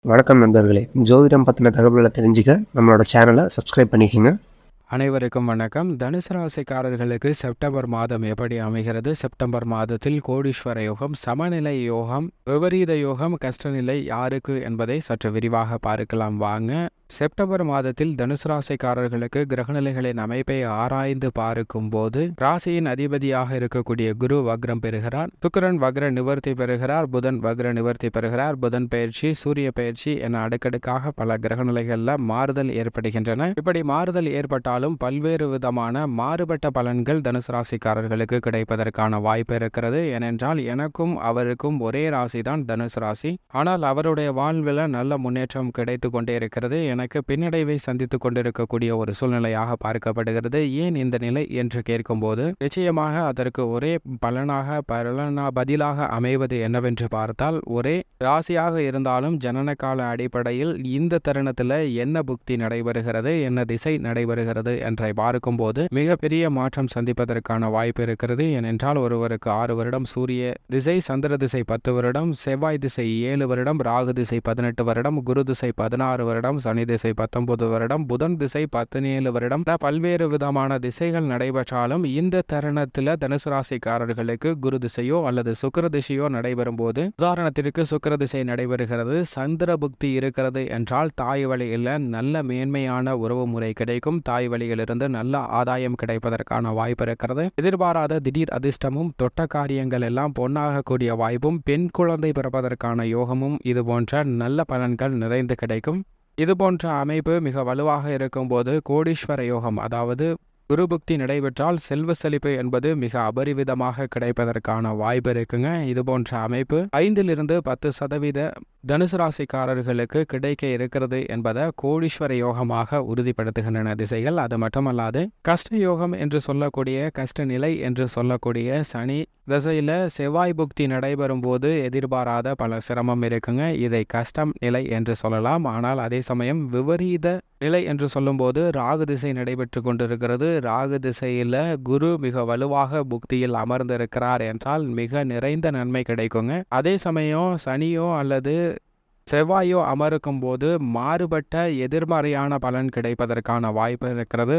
வணக்கம் நண்பர்களே! ஜோதிடம் பத்தின தகவல்கள தெரிஞ்சுக்க நம்மளோட சேனல சப்ஸ்கிரைப் பண்ணிக்கங்க. அனைவருக்கும் வணக்கம். தனுசு ராசிக்காரர்களுக்கு செப்டம்பர் மாதம் எப்படி அமைகிறது? செப்டம்பர் மாதத்தில் கோடீஸ்வர யோகம், சமநிலை யோகம், விபரீத யோகம், கஷ்டநிலை யாருக்கு என்பதை சற்று விரிவாக பார்க்கலாம் வாங்க. செப்டம்பர் மாதத்தில் தனுசு ராசிக்காரர்களுக்கு கிரகநிலைகளின் அமைப்பை ஆராய்ந்து பார்க்கும் போது ராசியின் அதிபதியாக இருக்கக்கூடிய குரு வக்ரம் பெறுகிறார், சுக்கிரன் வக்ர நிவர்த்தி பெறுகிறார், புதன் வக்ர நிவர்த்தி பெறுகிறார். புதன் பயிற்சி, சூரிய பயிற்சி என அடுக்கடுக்காக பல கிரகநிலைகள்ல மாறுதல் ஏற்படுகின்றன. இப்படி மாறுதல் ஏற்பட்டாலும் பல்வேறு விதமான மாறுபட்ட பலன்கள் தனுசு ராசிக்காரர்களுக்கு கிடைப்பதற்கான வாய்ப்பு இருக்கிறது. ஏனென்றால் எனக்கும் அவருக்கும் ஒரே ராசி தான் தனுசு ராசி. ஆனால் அவருடைய வாழ்வில் நல்ல முன்னேற்றம் கிடைத்து கொண்டே இருக்கிறது. எனக்கு பின்னடைவை சந்தித்துக் கொண்டிருக்கக்கூடிய ஒரு சூழ்நிலையாக பார்க்கப்படுகிறது. ஏன் இந்த நிலை என்று கேட்கும்போது நிச்சயமாக அதற்கு ஒரே பதிலாக அமைவது என்னவென்று பார்த்தால், ஒரே ராசியாக இருந்தாலும் ஜனன கால அடிப்படையில் இந்த தருணத்தில் என்ன புக்தி நடைபெறுகிறது, என்ன திசை நடைபெறுகிறது என்றை பார்க்கும்போது மிகப்பெரிய மாற்றம் சந்திப்பதற்கான வாய்ப்பு இருக்கிறது. ஏனென்றால் ஒருவருக்கு 6 வருடம் சூரிய திசை, சந்திர திசை 10 வருடம், செவ்வாய் திசை 7 வருடம், ராகு திசை 18 வருடம், குரு திசை 16 வருடம், சனி திசை 19 வருடம், புதன் திசை 17 வருடம், பல்வேறு விதமான திசைகள் நடைபெற்றாலும் இந்த தருணத்தில் தனுசு ராசிக்காரர்களுக்கு குரு திசையோ அல்லது சுக்கிர திசையோ நடைபெறும் போது, உதாரணத்திற்கு சுக்கிர திசை நடைபெறுகிறது, சந்திர புக்தி இருக்கிறது என்றால் தாய் வழியில் நல்ல மேன்மையான உறவு முறை கிடைக்கும். தாய் வழியிலிருந்து நல்ல ஆதாயம் கிடைப்பதற்கான வாய்ப்பு இருக்கிறது. எதிர்பாராத திடீர் அதிர்ஷ்டமும், தொட்ட காரியங்கள் எல்லாம் பொன்னாகக்கூடிய வாய்ப்பும், பெண் குழந்தை பிறப்பதற்கான யோகமும் இது போன்ற நல்ல பலன்கள் நிறைந்து கிடைக்கும். இது போன்ற அமைப்பு மிக வலுவாக இருக்கும்போது கோடீஸ்வர யோகம், அதாவது குருபுக்தி நடைபெற்றால் செல்வ செழிப்பு என்பது மிக அபரிவிதமாக கிடைப்பதற்கான வாய்ப்பு இருக்குங்க. இது போன்ற அமைப்பு 5-10% தனுசு ராசிக்காரர்களுக்கு கிடைக்க இருக்கிறது என்பதை கோடீஸ்வர யோகமாக உறுதிப்படுத்துகின்றன திசைகள். அது மட்டுமல்லாது கஷ்ட யோகம் என்று சொல்லக்கூடிய, கஷ்ட நிலை என்று சொல்லக்கூடிய சனி திசையில செவ்வாய் புக்தி நடைபெறும் போது எதிர்பாராத பல சிரமம் இருக்குங்க. இதை கஷ்டம் நிலை என்று சொல்லலாம். ஆனால் அதே சமயம் விபரீத நிலை என்று சொல்லும்போது ராகு திசை நடைபெற்று கொண்டிருக்கிறது. ராகு திசையில குரு மிக வலுவாக புக்தியில் அமர்ந்திருக்கிறார் என்றால் மிக நிறைந்த நன்மை கிடைக்குங்க. அதே சமயம் சனியோ அல்லது செவ்வாயோ அமர்க்கும் போது மாறுபட்ட எதிர்மறையான பலன் கிடைப்பதற்கான வாய்ப்பு இருக்கிறது.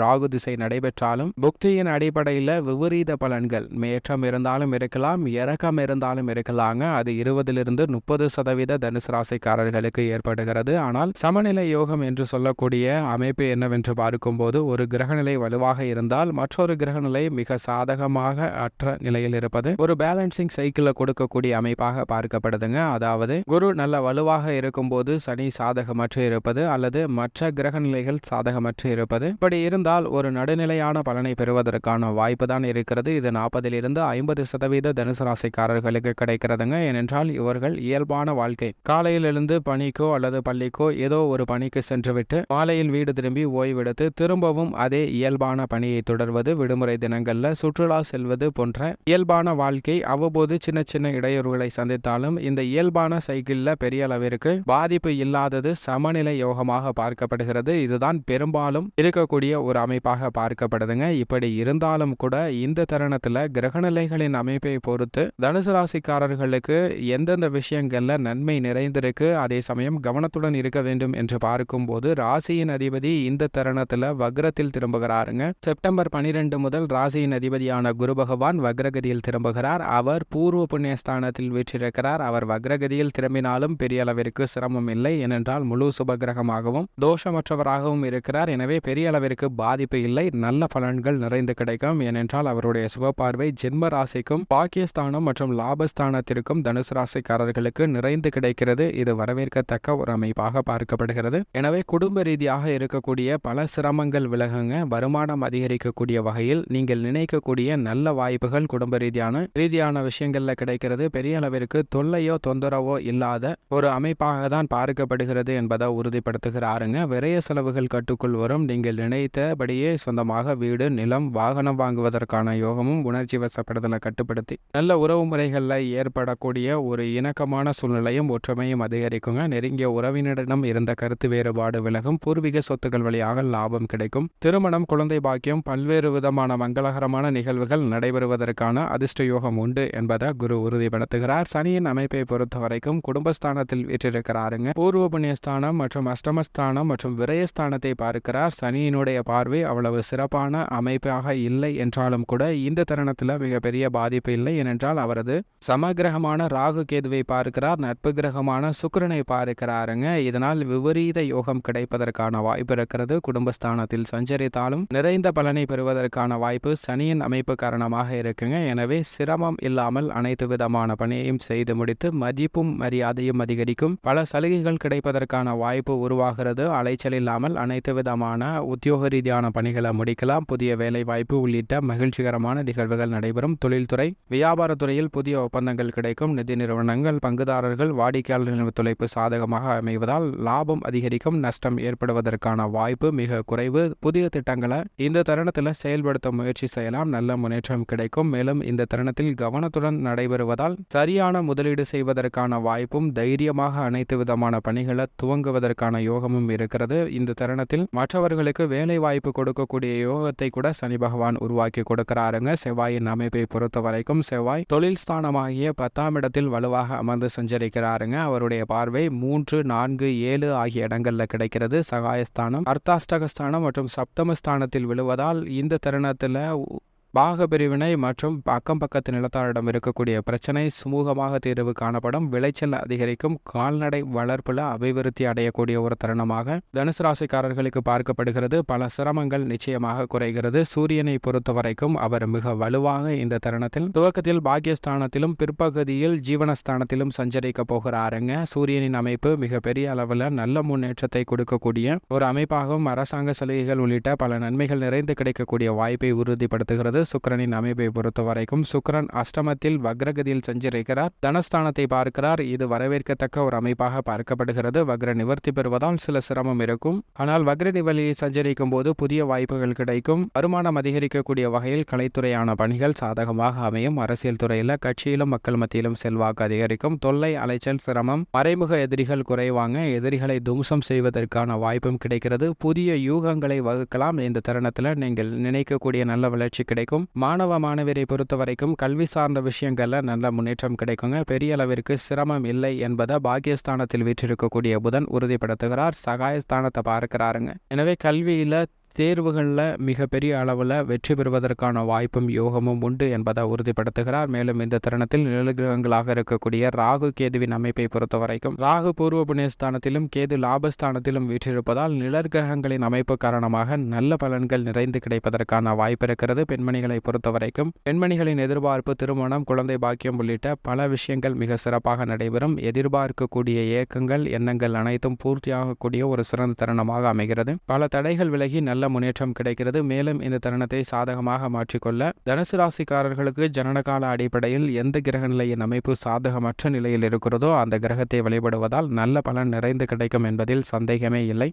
ராகு திசை நடைபெற்றாலும் புக்தியின் அடிப்படையில் விபரீத பலன்கள் ஏற்றம் இருந்தாலும் இருக்கலாம், இறக்கம் இருந்தாலும் இருக்கலாங்க. அது 20-30% தனுசு ராசிக்காரர்களுக்கு ஏற்படுகிறது. ஆனால் சமநிலை யோகம் என்று சொல்லக்கூடிய அமைப்பு என்னவென்று பார்க்கும்போது, ஒரு கிரகநிலை வலுவாக இருந்தால் மற்றொரு கிரகநிலை மிக சாதகமாக அற்ற நிலையில் இருப்பது ஒரு பேலன்சிங் சைக்கிளை கொடுக்கக்கூடிய அமைப்பாக பார்க்கப்படுதுங்க. அதாவது குரு நல்ல வலுவாக இருக்கும்போது சனி சாதகமற்று இருப்பது அல்லது மற்ற கிரக நிலைகள் சாதகமற்று இருப்பது. இப்படி இருந்தால் ஒரு நடுநிலையான பலனை பெறுவதற்கான வாய்ப்பு தான் இருக்கிறது. இது 40-50% தனுசு ராசிக்காரர்களுக்கு கிடைக்கிறதுங்க. ஏனென்றால் இவர்கள் இயல்பான வாழ்க்கை, காலையில் எழுந்து பணிக்கோ அல்லது பள்ளிக்கோ ஏதோ ஒரு பணிக்கு சென்றுவிட்டு மாலையில் வீடு திரும்பி ஓய்வெடுத்து திரும்பவும் அதே இயல்பான பணியை தொடர்வது, விடுமுறை தினங்கள்ல சுற்றுலா செல்வது போன்ற இயல்பான வாழ்க்கை. அவ்வப்போது சின்ன சின்ன இடையூறுகளை சந்தித்தாலும் இந்த இயல்பான சைக்கிள்ல பெரிய அளவிற்கு பாதிப்பு இல்லாதது சமநிலை யோகமாக பார்க்கப்படுகிறது. இதுதான் பெரும்பாலும் இருக்கக்கூடிய ஒரு அமைப்பாக பார்க்கப்படுதுங்க. இப்படி இருந்தாலும் கூட இந்த தருணத்துல கிரகநிலைகளின் அமைப்பை பொறுத்து தனுசு ராசிக்காரர்களுக்கு எந்தெந்த விஷயங்கள்ல நன்மை நிறைந்திருக்கு, அதே சமயம் கவனத்துடன் இருக்க வேண்டும் என்று பார்க்கும்போது, ராசியின் அதிபதி இந்த தருணத்துல வக்ரத்தில் திரும்புகிறாருங்க. செப்டம்பர் 12 முதல் ராசியின் அதிபதியான குரு பகவான் வக்ரகதியில் திரும்புகிறார். அவர் பூர்வ புண்ணியஸ்தானத்தில் வீற்றிருக்கிறார். அவர் வக்ரகதியில் திரும்பினாலும் பெரிய அளவிற்கு சிரமம் இல்லை. ஏனென்றால் முழு சுபகிரகமாகவும் தோஷமற்றவராகவும் இருக்கிறார். எனவே பெரிய அளவிற்கு பாதிப்பு இல்லை. நல்ல பலன்கள் நிறைந்து கிடைக்கும். ஏனென்றால் அவருடைய சுப பார்வை ஜென்ம ராசிக்கும் பாக்கியஸ்தானம் மற்றும் லாபஸ்தானத்திற்கும் தனுசு ராசிக்காரர்களுக்கு நிறைந்து கிடைக்கிறது. இது வரவேற்கத்தக்க ஒரு அமைப்பாக பார்க்கப்படுகிறது. எனவே குடும்ப ரீதியாக இருக்கக்கூடிய பல சிரமங்கள் விலகுங்க. வருமானம் அதிகரிக்கக்கூடிய வகையில் நீங்கள் நினைக்கக்கூடிய நல்ல வாய்ப்புகள் குடும்ப ரீதியான விஷயங்கள்ல கிடைக்கிறது. பெரிய அளவிற்கு தொல்லையோ தொந்தரவோ இல்லாத ஒரு அமைப்பாக தான் பார்க்கப்படுகிறது என்பதை உறுதிப்படுத்துகிறாருங்க. விரைய செலவுகள் கட்டுக்குள் வரும். நீங்கள் நினைத்தபடியே சொந்தமாக வீடு, நிலம், வாகனம் வாங்குவதற்கான யோகமும் உணர்ச்சி வசப்படுதலை கட்டுப்படுத்தி நல்ல உறவு முறைகளில் ஏற்படக்கூடிய ஒரு இணக்கமான சூழ்நிலையும் ஒற்றுமையும் அதிகரிக்குங்க. நெருங்கிய உறவினரிடம் இருந்த கருத்து வேறுபாடு விலகும். பூர்வீக சொத்துக்கள் வழியாக லாபம் கிடைக்கும். திருமணம், குழந்தை பாக்கியம், பல்வேறு விதமான மங்களகரமான நிகழ்வுகள் நடைபெறுவதற்கான அதிர்ஷ்ட யோகம் உண்டு என்பதை குரு உறுதிப்படுத்துகிறார். சனியின் அமைப்பை பொறுத்த வரைக்கும் குடும்ப சப்தமஸ்தானத்தில் வீற்றிருக்கிறாருங்க. பூர்வ புண்ணியஸ்தானம் மற்றும் அஷ்டமஸ்தானம் மற்றும் விரயஸ்தானத்தை பார்க்கிறார். சனியினுடைய பார்வை அவ்வளவு சிறப்பான அமைப்பாக இல்லை என்றாலும் கூட இந்த தருணத்தில் மிகப்பெரிய பாதிப்பு இல்லை. ஏனென்றால் அவரது சமகிரகமான ராகு கேதுவை பார்க்கிறார், நட்பு கிரகமான சுக்கிரனை பார்க்கிறாருங்க. இதனால் விபரீத யோகம் கிடைப்பதற்கான வாய்ப்பு இருக்கிறது. குடும்பஸ்தானத்தில் சஞ்சரித்தாலும் நிறைந்த பலனை பெறுவதற்கான வாய்ப்பு சனியின் அமைப்பு காரணமாக இருக்குங்க. எனவே சிரமம் இல்லாமல் அனைத்து விதமான பணியையும் செய்து முடித்து மதிப்பும் மரியாதையும் அதிகரிக்கும். பல சலுகைகள் கிடைப்பதற்கான வாய்ப்பு உருவாகிறது. அலைச்சல் இல்லாமல் அனைத்து விதமான உத்தியோக ரீதியான பணிகளை முடிக்கலாம். புதிய வேலை வாய்ப்பு உள்ளிட்ட மகிழ்ச்சிகரமான நிகழ்வுகள் நடைபெறும். தொழில்துறை வியாபாரத்துறையில் புதிய ஒப்பந்தங்கள் கிடைக்கும். நிதி நிறுவனங்கள் பங்குதாரர்கள் வாடிக்கையாளர்களின் ஒத்துழைப்பு சாதகமாக அமைவதால் லாபம் அதிகரிக்கும். நஷ்டம் ஏற்படுவதற்கான வாய்ப்பு மிக குறைவு. புதிய திட்டங்களை இந்த தருணத்தில் செயல்படுத்த முயற்சி செய்யலாம். நல்ல முன்னேற்றம் கிடைக்கும். மேலும் இந்த தருணத்தில் கவனத்துடன் நடைபெறுவதால் சரியான முதலீடு செய்வதற்கான வாய்ப்பும் தைரியமாக அனைத்து விதமான பணிகளை துவங்குவதற்கான யோகமும் இருக்கிறது. இந்த தருணத்தில் மற்றவர்களுக்கு வேலை வாய்ப்பு கொடுக்கக்கூடிய யோகத்தை கூட சனி பகவான் உருவாக்கி கொடுக்கிறாருங்க. செவ்வாயின் அமைப்பை பொறுத்த வரைக்கும் செவ்வாய் தொழில் ஸ்தானமாகிய 10ஆம் இடத்தில் வலுவாக அமர்ந்து சஞ்சரிக்கிறாருங்க. அவருடைய பார்வை 3, 4, 7 ஆகிய இடங்கள்ல கிடைக்கிறது. சகாயஸ்தானம், அர்த்தாஷ்டகஸ்தானம் மற்றும் சப்தமஸ்தானத்தில் விழுவதால் இந்த தருணத்துல பாக பிரிவினை மற்றும் அக்கம் பக்கத்து நிலத்தாரிடம் இருக்கக்கூடிய பிரச்சனை சுமூகமாக தீர்வு காணப்படும். விளைச்சல் அதிகரிக்கும். கால்நடை வளர்ப்புல அபிவிருத்தி அடையக்கூடிய ஒரு தருணமாக தனுசு ராசிக்காரர்களுக்கு பார்க்கப்படுகிறது. பல சிரமங்கள் நிச்சயமாக குறைகிறது. சூரியனை பொறுத்த வரைக்கும் அவர் மிக வலுவாக இந்த தருணத்தில் துவக்கத்தில் பாக்கியஸ்தானத்திலும் பிற்பகுதியில் ஜீவனஸ்தானத்திலும் சஞ்சரிக்க போகிறாருங்க. சூரியனின் அமைப்பு மிக பெரிய அளவில் நல்ல முன்னேற்றத்தை கொடுக்கக்கூடிய ஒரு அமைப்பாகவும் அரசாங்க சலுகைகள் உள்ளிட்ட பல நன்மைகள் நிறைந்து கிடைக்கக்கூடிய வாய்ப்பை உறுதிப்படுத்துகிறது. சுக்கிரனின் அமைப்பை பொறுத்த வரைக்கும் சுக்கிரன் அஷ்டமத்தில் வக்ரகதியில் சஞ்சரிக்கிறார். தனஸ்தானத்தை பார்க்கிறார். இது வரவேற்கத்தக்க ஒரு அமைப்பாக பார்க்கப்படுகிறது. வக்ர நிவர்த்தி பெறுவதால் சில சிரமம் இருக்கும். ஆனால் வக்ர நிவர்த்தியை சஞ்சரிக்கும் போது புதிய வாய்ப்புகள் கிடைக்கும். வருமானம் அதிகரிக்கக்கூடிய வகையில் கலைத்துறையான பணிகள் சாதகமாக அமையும். அரசியல் துறையில் கட்சியிலும் மக்கள் மத்தியிலும் செல்வாக்கு அதிகரிக்கும். தொல்லை, அலைச்சல், சிரமம், மறைமுக எதிரிகள் குறைவாங்க. எதிரிகளை தும்சம் செய்வதற்கான வாய்ப்பும் கிடைக்கிறது. புதிய யூகங்களை வகுக்கலாம். இந்த தருணத்தில் நீங்கள் நினைக்கக்கூடிய நல்ல வளர்ச்சி கிடைக்கும். மாணவ மாணவியரை பொறுத்த வரைக்கும் கல்வி சார்ந்த விஷயங்கள்ல நல்ல முன்னேற்றம் கிடைக்குங்க. பெரிய அளவிற்கு சிரமம் இல்லை என்பதை பாக்கியஸ்தானத்தில் வீற்றிருக்கக்கூடிய புதன் உறுதிப்படுத்துகிறார். சகாயஸ்தானத்தை பார்க்கிறாருங்க. எனவே கல்வியில தேர்வுகளில் மிகப்பெரிய அளவில் வெற்றி பெறுவதற்கான வாய்ப்பும் யோகமும் உண்டு என்பதை உறுதிப்படுத்துகிறார். மேலும் இந்த தருணத்தில் நிழல்கிரகங்களாக இருக்கக்கூடிய ராகு கேதுவின் அமைப்பை பொறுத்த வரைக்கும் ராகு பூர்வ புண்ணியஸ்தானத்திலும் கேது லாபஸ்தானத்திலும் வீற்றிருப்பதால் நிழற்கிரகங்களின் அமைப்பு காரணமாக நல்ல பலன்கள் நிறைந்து கிடைப்பதற்கான வாய்ப்பு இருக்கிறது. பெண்மணிகளை பொறுத்த வரைக்கும் பெண்மணிகளின் எதிர்பார்ப்பு, திருமணம், குழந்தை பாக்கியம் உள்ளிட்ட பல விஷயங்கள் மிக சிறப்பாக நடைபெறும். எதிர்பார்க்கக்கூடிய ஏக்கங்கள், எண்ணங்கள் அனைத்தும் பூர்த்தியாகக்கூடிய ஒரு சிறந்த தருணமாக அமைகிறது. பல தடைகள் விலகி நல்ல முன்னேற்றம் கிடைக்கிறது. மேலும் இந்த தருணத்தை சாதகமாக மாற்றிக்கொள்ள தனுசு ராசிக்காரர்களுக்கு ஜனனகால அடிப்படையில் எந்த கிரக நிலையின் அமைப்பு சாதகமற்ற நிலையில் இருக்கிறதோ அந்த கிரகத்தை வழிபடுவதால் நல்ல பலன் நிறைந்து கிடைக்கும் என்பதில் சந்தேகமே இல்லை.